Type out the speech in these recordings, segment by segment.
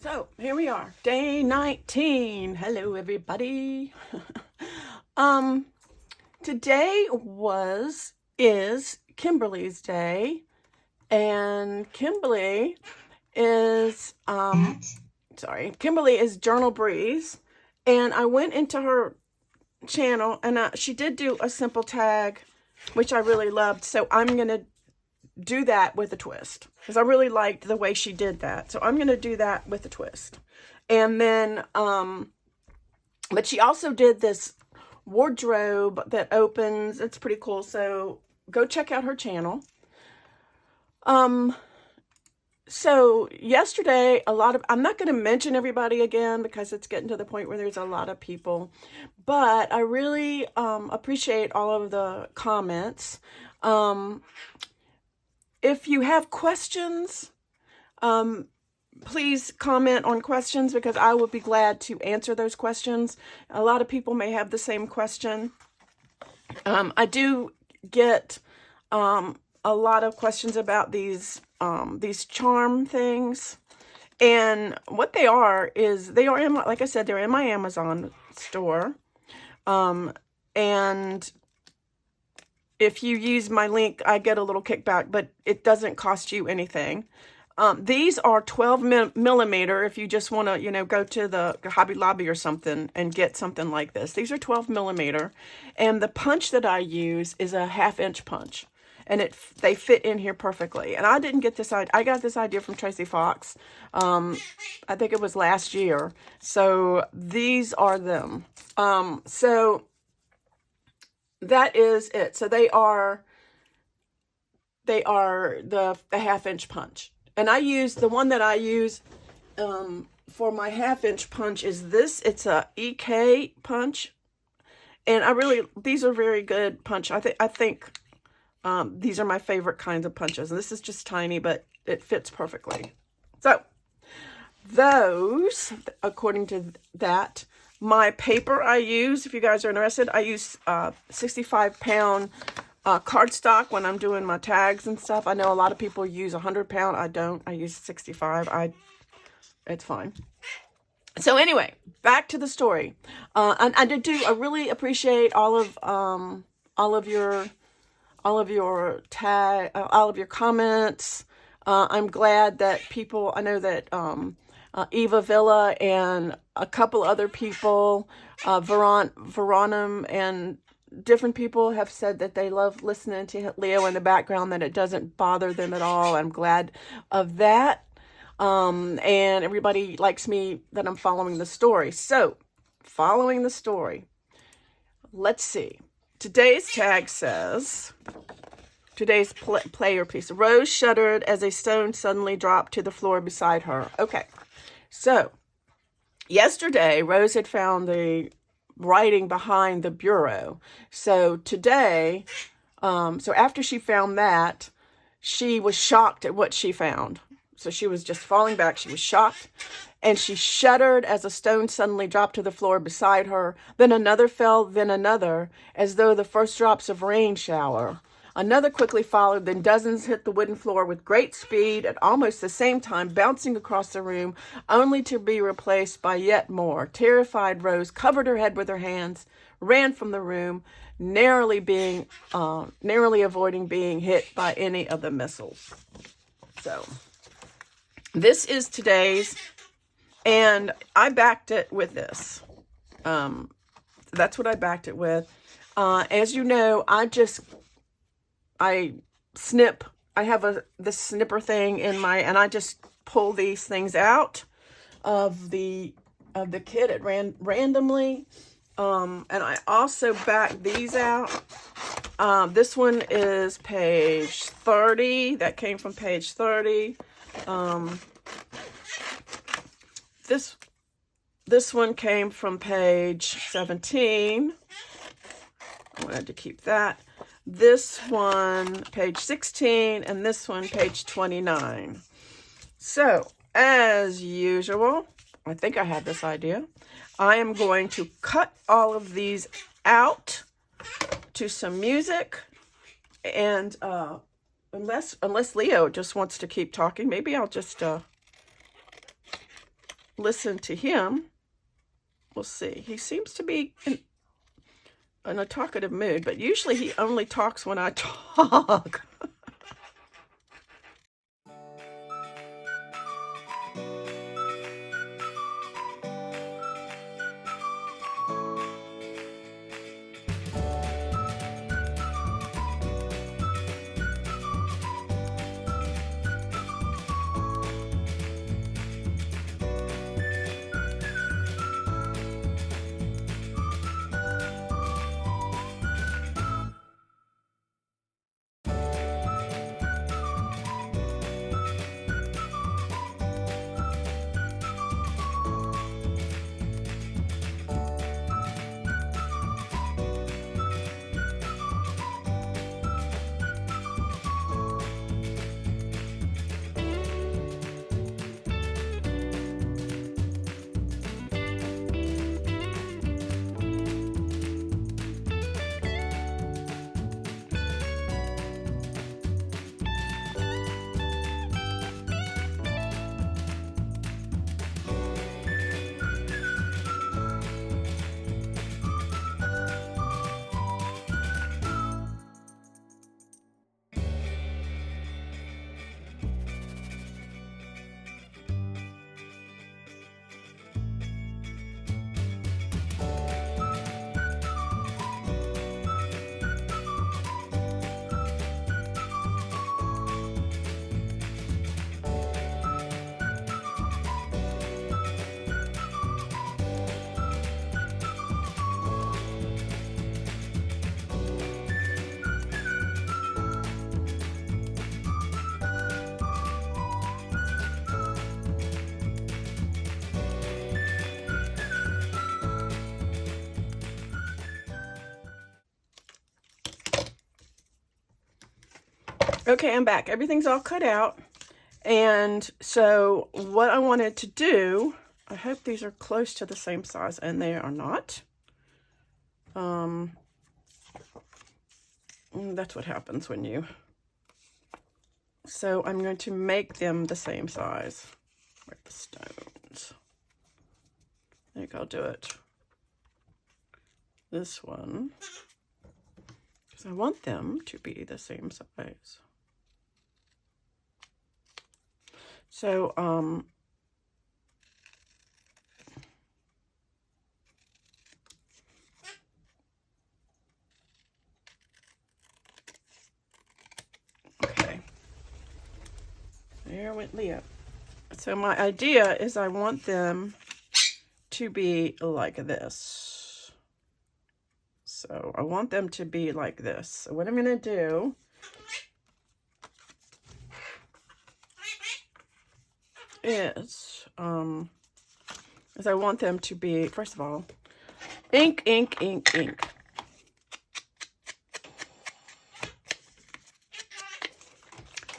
So here we are, day 19. Hello, everybody. Today is Kimberly's day, and Kimberly is Journal Breeze, and I went into her channel, and she did do a simple tag, which I really loved. So I'm gonna do that with a twist because I really liked the way she did that. So I'm going to do that with a twist. And then, but she also did this wardrobe that opens. It's pretty cool. So go check out her channel. So yesterday, I'm not going to mention everybody again because it's getting to the point where there's a lot of people, but I really, appreciate all of the comments. If you have questions, please comment on questions because I will be glad to answer those questions. A lot of people may have the same question. I do get a lot of questions about these charm things. And what they are is they are in, like I said, they're in my Amazon store. And if you use my link, I get a little kickback, but it doesn't cost you anything. These are 12 millimeter. If you just want to, go to the Hobby Lobby or something and get something like this. These are 12 millimeter. And the punch that I use is a 1/2 inch punch. And they fit in here perfectly. And I didn't get this idea. I got this idea from Tracy Fox. I think it was last year. So these are them. So that is it. So they are the 1/2 inch punch. And I use the one that I use for my 1/2 inch punch is this. It's a EK punch. And these are very good punch. I think these are my favorite kinds of punches. And this is just tiny, but it fits perfectly. So those, according to that, my paper I use, if you guys are interested, I use 65-pound cardstock when I'm doing my tags and stuff. I know a lot of people use 100-pound. I don't. I use 65. It's fine. So anyway, back to the story. And I really appreciate all of your comments. I'm glad that people. I know that Eva Villa and a couple other people, Veronum and different people have said that they love listening to Leo in the background, that it doesn't bother them at all. I'm glad of that. And everybody likes me that I'm following the story. So, following the story, let's see. Today's tag says, today's player piece, Rose shuddered as a stone suddenly dropped to the floor beside her. Okay. So, yesterday, Rose had found the writing behind the bureau. So today, so after she found that, she was shocked at what she found. So she was just falling back. She was shocked. And she shuddered as a stone suddenly dropped to the floor beside her. Then another fell, then another, as though the first drops of rain shower. Another quickly followed, then dozens hit the wooden floor with great speed at almost the same time, bouncing across the room, only to be replaced by yet more. Terrified, Rose covered her head with her hands, ran from the room, narrowly avoiding being hit by any of the missiles. So, this is today's, and I backed it with this. That's what I backed it with. As you know, I snip. I have this snipper thing in and I just pull these things out of the kit at randomly. And I also back these out. This one is page 30. That came from page 30. This one came from page 17. I wanted to keep that. This one, page 16, and this one, page 29. So, as usual, I think I have this idea. I am going to cut all of these out to some music, and unless Leo just wants to keep talking, maybe I'll just listen to him. We'll see. He seems to be in a talkative mood, but usually he only talks when I talk. Okay, I'm back. Everything's all cut out. And so what I wanted to do, I hope these are close to the same size, and they are not. That's what happens when you... So I'm going to make them the same size. Where are the stones? I think I'll do it. This one. Because I want them to be the same size. So, okay. There went Leah. So my idea is I want them to be like this. So I want them to be like this. So what I'm going to do is I want them to be, first of all, ink, ink, ink, ink.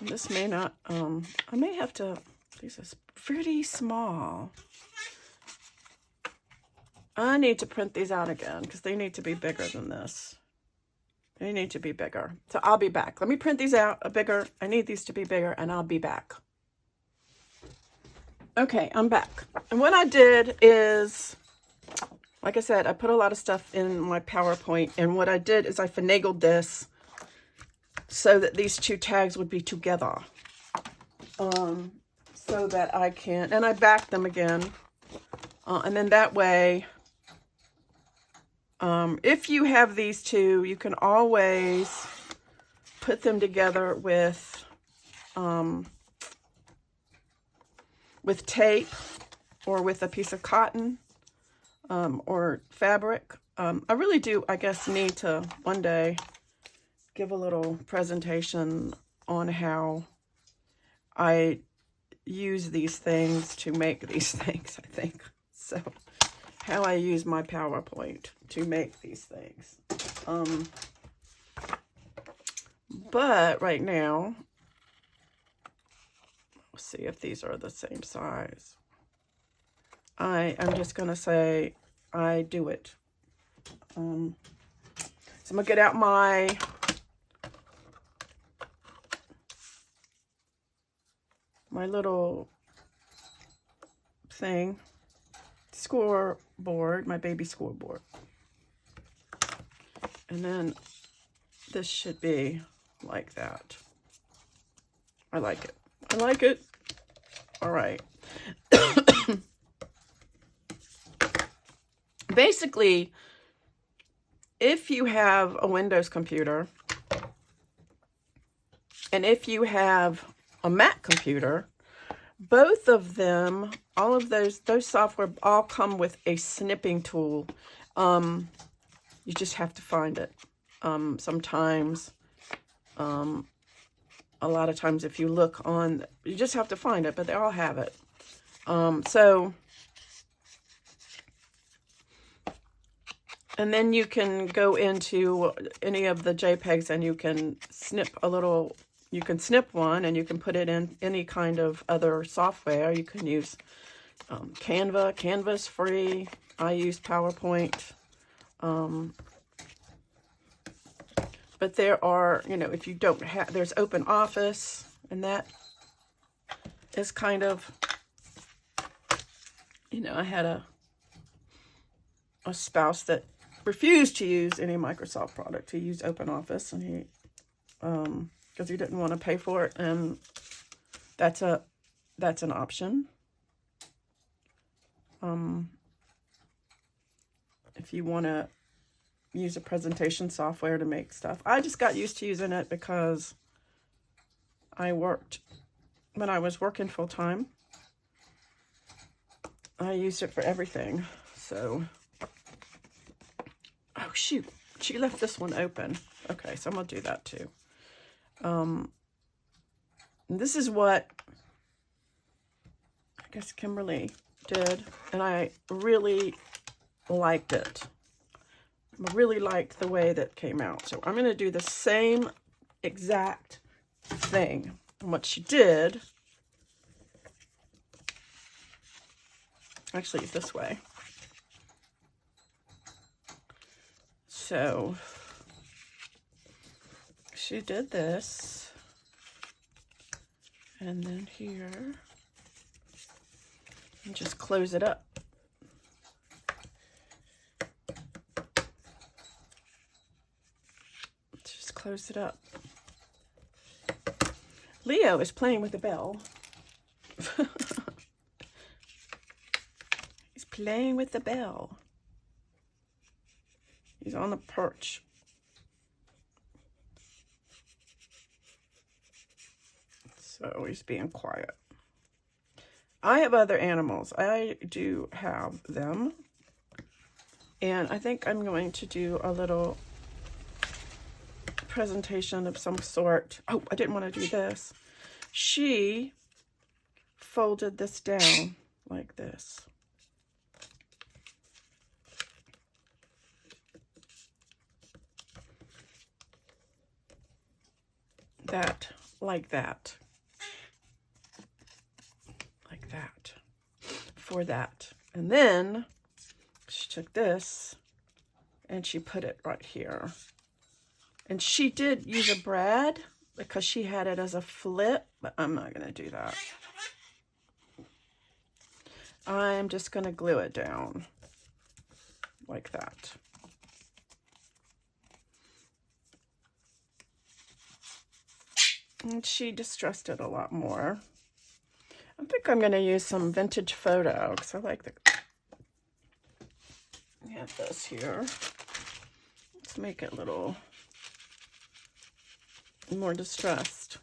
This may not, I may have to, this is pretty small. I need to print these out again because they need to be bigger than this. They need to be bigger. So I'll be back. Let me print these out bigger. I need these to be bigger, and I'll be back. Okay, I'm back. And what I did is, like I said, I put a lot of stuff in my PowerPoint, and what I did is I finagled this so that these two tags would be together. So that I can, and I backed them again. And then that way, if you have these two, you can always put them together with tape or with a piece of cotton or fabric. I really do, I guess, need to one day give a little presentation on how I use these things to make these things, I think. So, how I use my PowerPoint to make these things. But right now, let's see if these are the same size. I am just going to say I do it. So I'm going to get out my little thing, scoreboard, my baby scoreboard. And then this should be like that. I like it. I like it. All right. Basically, if you have a Windows computer and if you have a Mac computer, both of them, all of those software all come with a snipping tool. You just have to find it. Sometimes, a lot of times if you look on, you just have to find it, but they all have it. And then you can go into any of the JPEGs and you can snip one and you can put it in any kind of other software. You can use Canva. Canva's free. I use PowerPoint. But there are, if you don't have, there's Open Office, and that is kind of, I had a spouse that refused to use any Microsoft product. He used Open Office, and he, because he didn't want to pay for it, and that's an option. If you want to use a presentation software to make stuff. I just got used to using it because when I was working full time, I used it for everything. So, oh shoot, she left this one open. Okay, so I'm gonna do that too. This is what I guess Kimberly did, and I really liked it. I really liked the way that came out. So I'm going to do the same exact thing. And what she did, actually this way. So she did this. And then here, and just close it up. Close it up. Leo is playing with the bell. He's playing with the bell. He's on the perch. So he's being quiet. I have other animals. I do have them. And I think I'm going to do a little presentation of some sort. Oh, I didn't want to do this. She folded this down like this. That, like that. Like that. For that. And then she took this and she put it right here. And she did use a brad because she had it as a flip, but I'm not going to do that. I'm just going to glue it down like that. And she distressed it a lot more. I think I'm going to use some vintage photo because I like the... I have this here. Let's make it a little more distressed.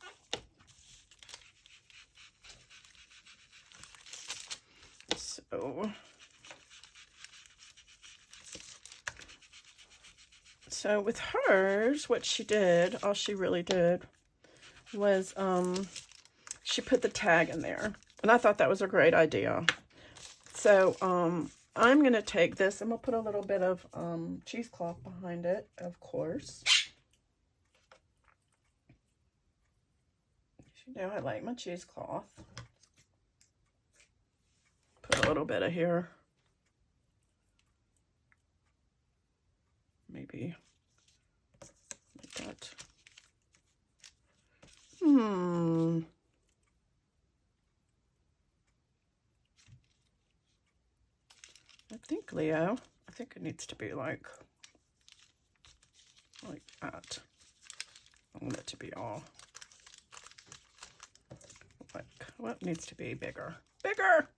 So with hers, what she did, all she really did was she put the tag in there. And I thought that was a great idea. So I'm going to take this, I'm going to put a little bit of cheesecloth behind it, of course. You know I like my cheesecloth. Put a little bit of here. Maybe like that. think, Leo, I think it needs to be like that. I want it to be all like, well, it needs to be bigger. Bigger!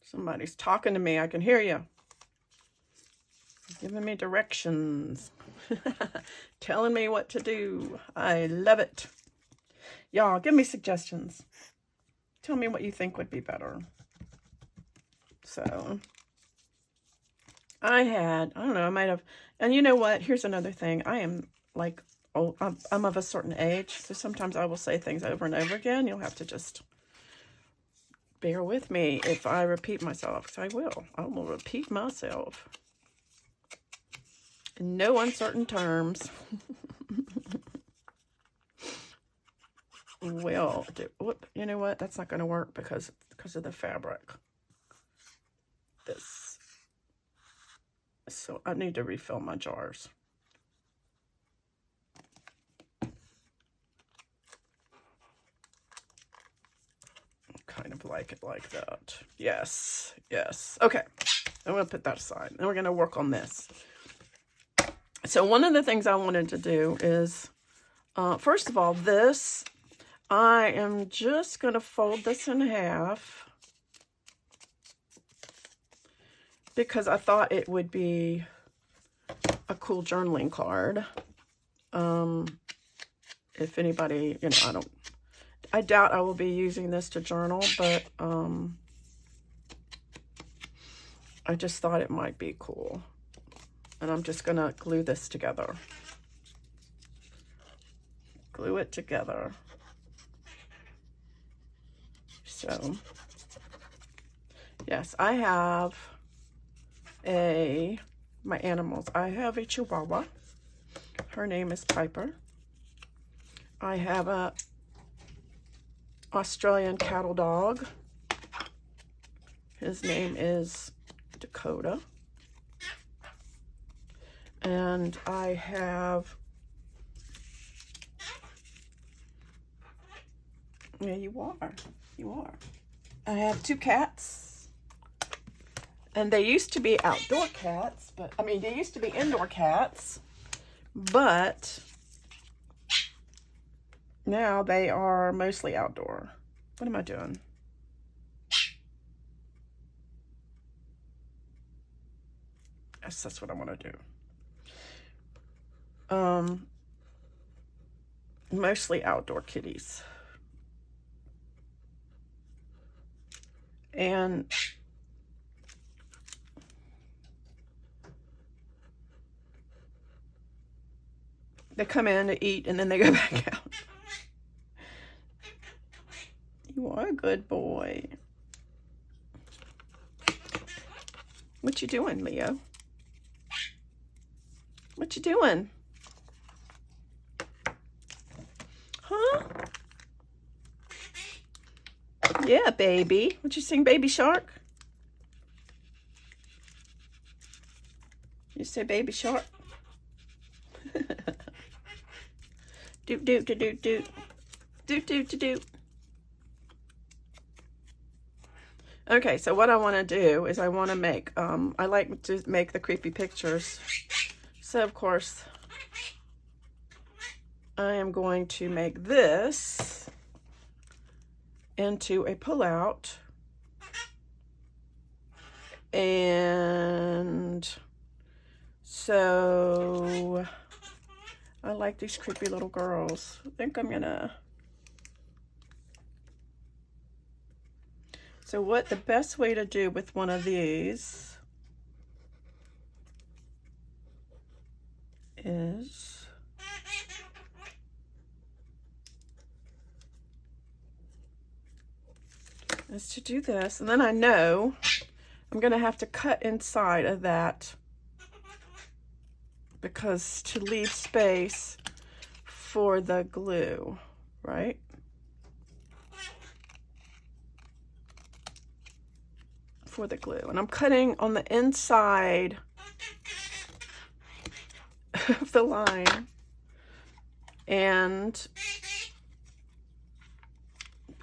Somebody's talking to me. I can hear you. Giving me directions. Telling me what to do. I love it. Y'all, give me suggestions. Tell me what you think would be better. So, I don't know, I might have, and you know what? Here's another thing. I am like, oh, I'm of a certain age, so sometimes I will say things over and over again. You'll have to just bear with me if I repeat myself, because I will. I will repeat myself. In no uncertain terms. Will do. Whoop, you know what? That's not going to work because of the fabric. This. So I need to refill my jars. Kind of like it like that. Yes, yes. Okay, I'm going to put that aside. And we're going to work on this. So one of the things I wanted to do is, first of all, this, I am just going to fold this in half because I thought it would be a cool journaling card. If anybody, you know, I doubt I will be using this to journal, but I just thought it might be cool. And I'm just going to glue this together. Glue it together. So, yes, I have my animals. I have a Chihuahua. Her name is Piper. I have a Australian cattle dog. His name is Dakota. And I have, yeah, you are. I have 2 cats. And they used to be outdoor cats, but, I mean, they used to be indoor cats, but now they are mostly outdoor. What am I doing? Yes, that's what I want to do. Mostly outdoor kitties. And they come in to eat and then they go back out. You are a good boy. What you doing, Leo? What you doing? Huh? Yeah, baby. What you sing, Baby Shark? You say Baby Shark? Doot, doot, doot, doot, doot. Doot, doot, doot, doot. Okay, so what I want to do is I want to make, I like to make the creepy pictures. So, of course, I am going to make this into a pullout. And so I like these creepy little girls. I think I'm gonna. So what the best way to do with one of these is to do this, and then I know I'm gonna have to cut inside of that because to leave space for the glue, right? For the glue, and I'm cutting on the inside of the line and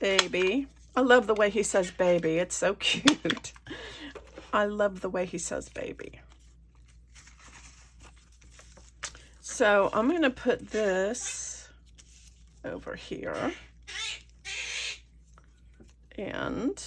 baby. I love the way he says baby. It's so cute. I love the way he says baby. So I'm going to put this over here. And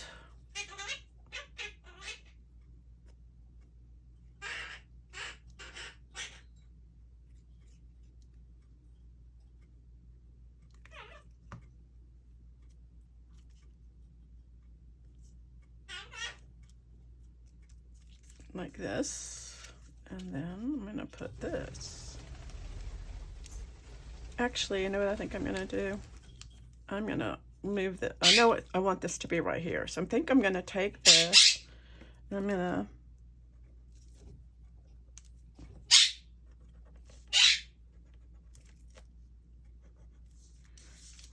like this, and then I'm going to put this. Actually, you know what I think I'm going to do? I'm going to move the, I know I want this to be right here, so I think I'm going to take this, and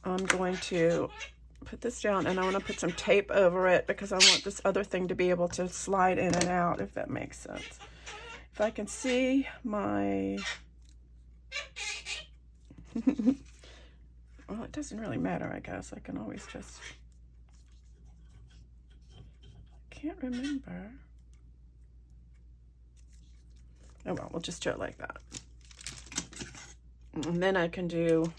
I'm going to put this down, and I want to put some tape over it because I want this other thing to be able to slide in and out, if that makes sense. If I can see my... Well, it doesn't really matter, I guess. I can always just... Can't remember. Oh well, we'll just do it like that. And then I can do...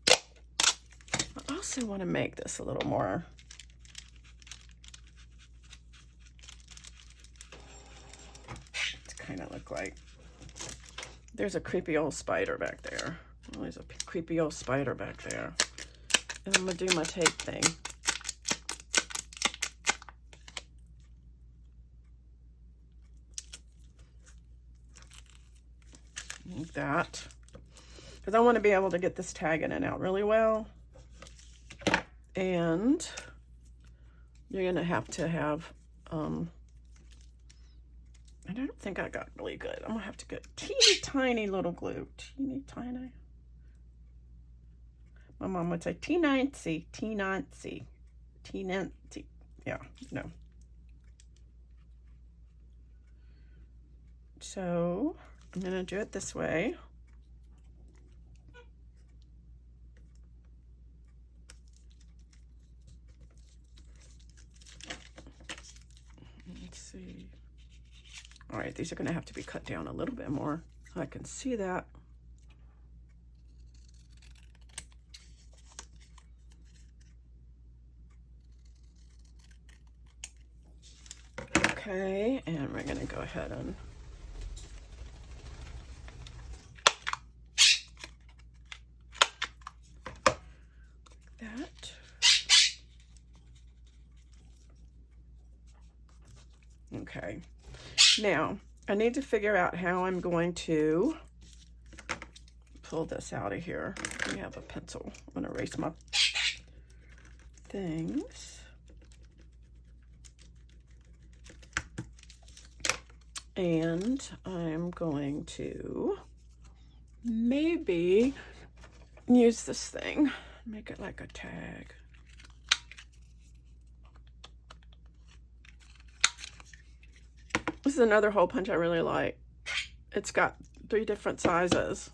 I also want to make this a little more... to kind of look like... There's a creepy old spider back there. Oh, there's a creepy old spider back there. And I'm going to do my tape thing. Like that. Because I want to be able to get this tag in and out really well. And you're going to have, I don't think I got really good. I'm going to have to get teeny tiny little glue. Teeny tiny. My mom would say teeny-nancy, teeny-nancy, teeny-nancy. Yeah, no. So I'm going to do it this way. Let's see. All right, these are going to have to be cut down a little bit more. I can see that. Okay, and we're going to go ahead and that. Okay, now I need to figure out how I'm going to pull this out of here. We have a pencil. I'm going to erase my things. And I'm going to maybe use this thing, make it like a tag. This is another hole punch I really like. It's got 3 different sizes.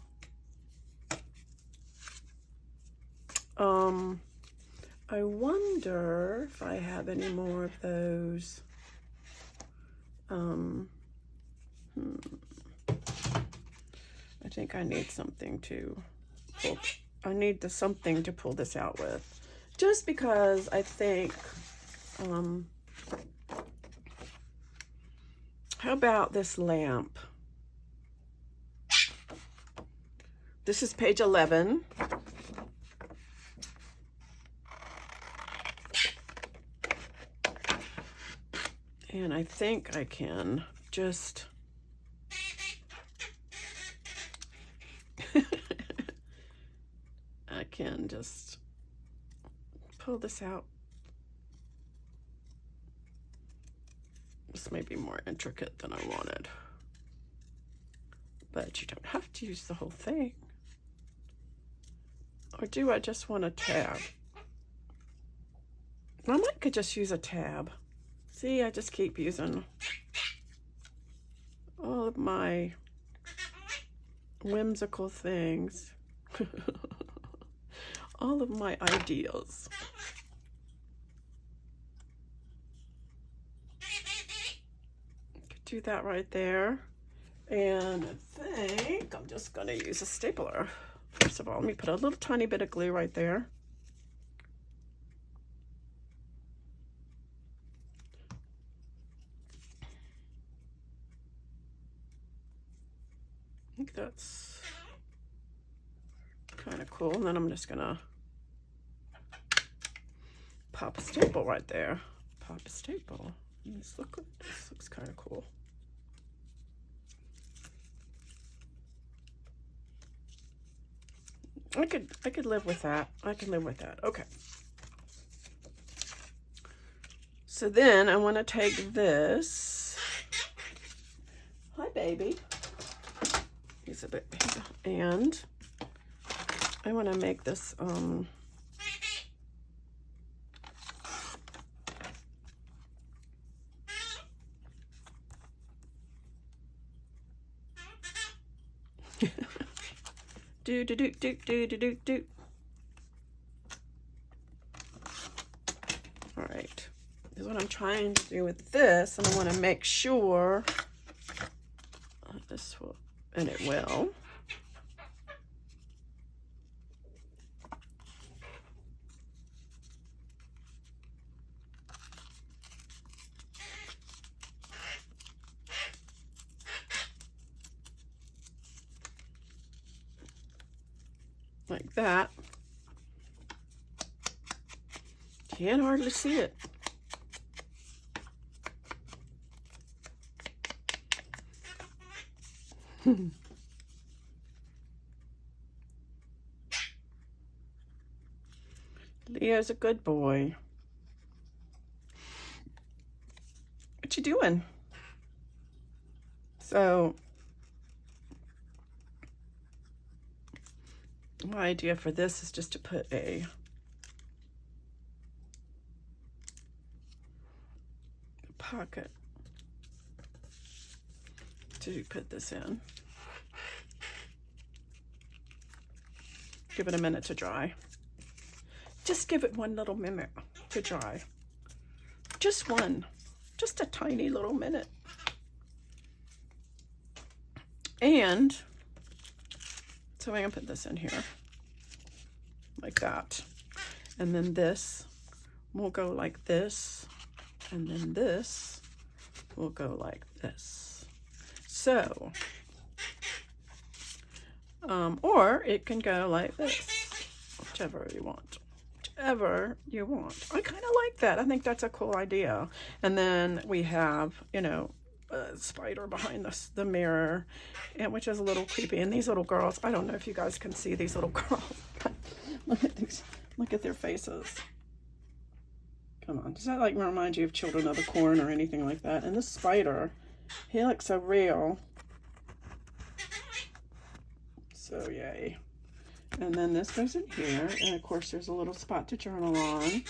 I wonder if I have any more of those. I think I need something to pull. I need something to pull this out with, just because I think. How about this lamp? This is page 11. And I think I can just I can just pull this out. This may be more intricate than I wanted, but you don't have to use the whole thing. Or do I just want a tab? I could just use a tab. See, I just keep using all of my whimsical things. All of my ideas. Could do that right there. And I think I'm just going to use a stapler. First of all, let me put a little tiny bit of glue right there. I think that's kind of cool. And then I'm just going to pop a staple right there. Pop a staple. This looks kind of cool. I could live with that. I can live with that. Okay. So then I want to take this. Hi, baby. He's a bit, and I want to make this do. All right, this is what I'm trying to do with this, and I want to make sure this will, and it will. Like that. Can't hardly see it. Leo's a good boy. What you doing? So my idea for this is just to put a pocket to put this in. Give it a minute to dry. Just give it one little minute to dry. Just one. Just a tiny little minute. And so I'm going to put this in here like that. And then this will go like this. And then this will go like this. So, or it can go like this, whichever you want. Whichever you want. I kind of like that. I think that's a cool idea. And then we have, you know, a spider behind the mirror, and which is a little creepy. And these little girls, I don't know if you guys can see these little girls, but look at these, look at their faces. Come on, does that like remind you of Children of the Corn or anything like that? And this spider, he looks so real. So yay. And then this goes in here, and of course there's a little spot to journal on.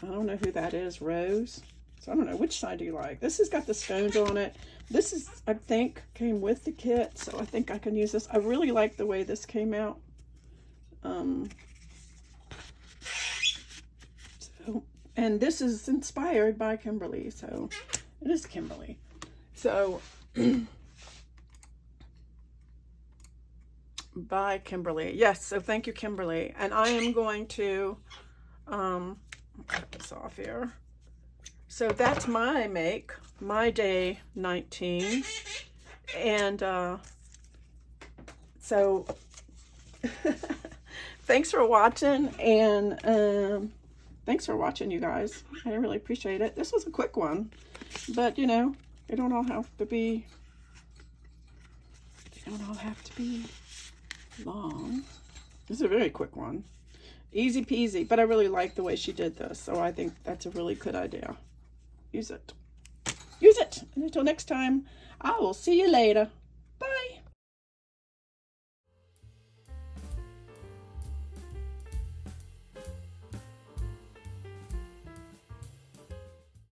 I don't know who that is, Rose. So I don't know, which side do you like? This has got the stones on it. This is, I think, came with the kit, so I think I can use this. I really like the way this came out. And this is inspired by Kimberly, so it is Kimberly. So, by Kimberly. Yes, so thank you, Kimberly. And I am going to cut this off here. So that's my make, my day 19. And so thanks for watching, and thanks for watching, you guys. I really appreciate it. This was a quick one, but you know, they don't all have to be long. This is a very quick one. Easy peasy, but I really like the way she did this, so I think that's a really good idea. Use it. Use it. And until next time, I will see you later.